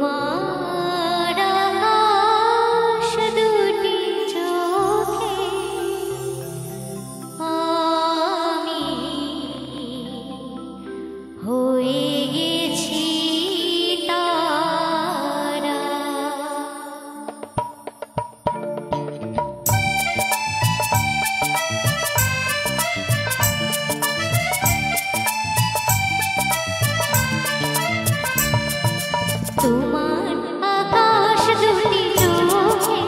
তোমার আকাশ দুটি চোখে আমি হয়ে গেছি তারা। তোমার আকাশ দুটি চোখে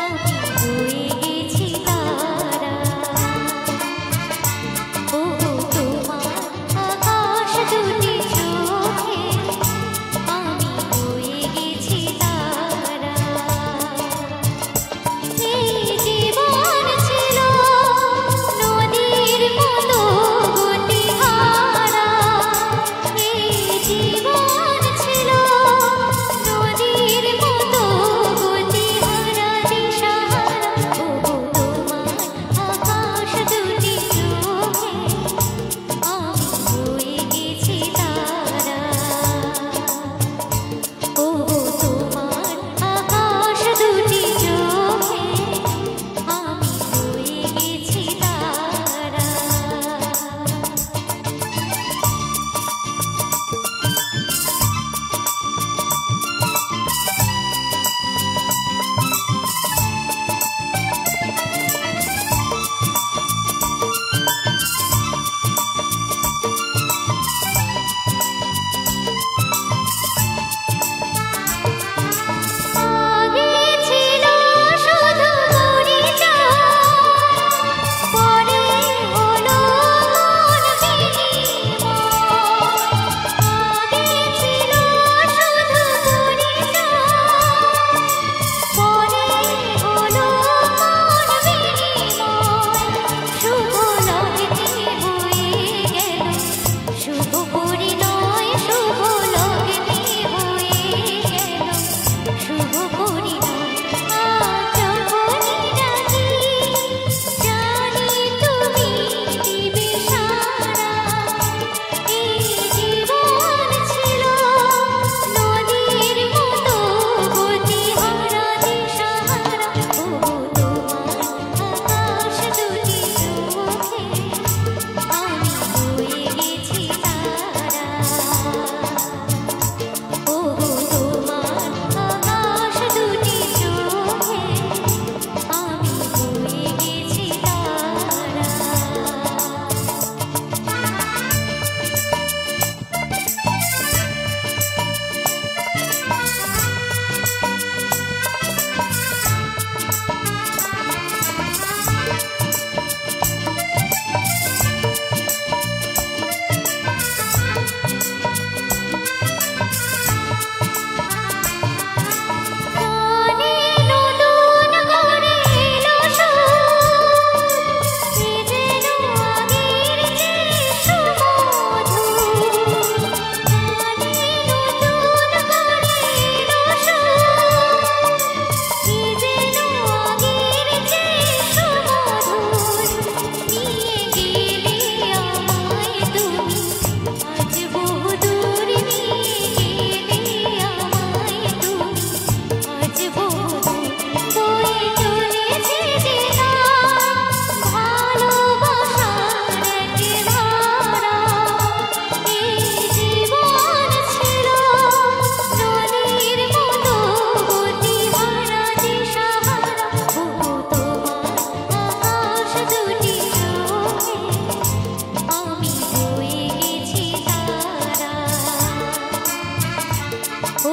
আমি হয়ে গেছি তারা। ও তোমার আকাশ দুটি চোখে আমি হয়ে গেছি তারা। এই জীবন ছিল নদীর মতো গতিহারা। এই জীবন ছিল নদীর মতো গতিহারা দিশাহারা। ও তোমার আকাশ দুটি চোখে আমি হয়ে গেছি তারা। ও তোমার আকাশ দুটি চোখে আমি হয়ে গেছি তারা। আগে ছিল শুধু পরিচয়, পরে হলো মন বিনিময়। আগে ছিল শুধু পরিচয়, পরে হলো মন বিনিময়। শুভ লগ্নে হয়ে গেল শুভ পরিণয়। শুভ লগ্নে হয়ে গেল শুভ পরিণয়। আজ যখনই ডাকি জানি তুমি দিবে সাড়া। এই জীবন ছিল নদীর মতো গতিহারা দিশাহারা। ও তোমার আকাশ দুটি চোখে আমি হয়ে গেছি তারা। ও তোমার আকাশ দুটি চোখে আমি হয়ে গেছি তারা। কানে নতুন করে এলো সুর, এ যেন আগের চেয়ে সুমধুর। কানে নতুন করে এলো সুর, এ যেন আগের চেয়ে সুমধুর। নিয়ে গেলে আমায় তুমি আজ বহুদূর। নিয়ে গেলে আমায় তুমি আজ বহুদূর। বয়ে চলেছে যে নাম ভালোবাসার এক ধারা। এই জীবন ছিল নদীর মতো গতিহারা দিশাহারা। ও তোমার আকাশ দুটি চোখে আমি হয়ে গেছি তারা। ও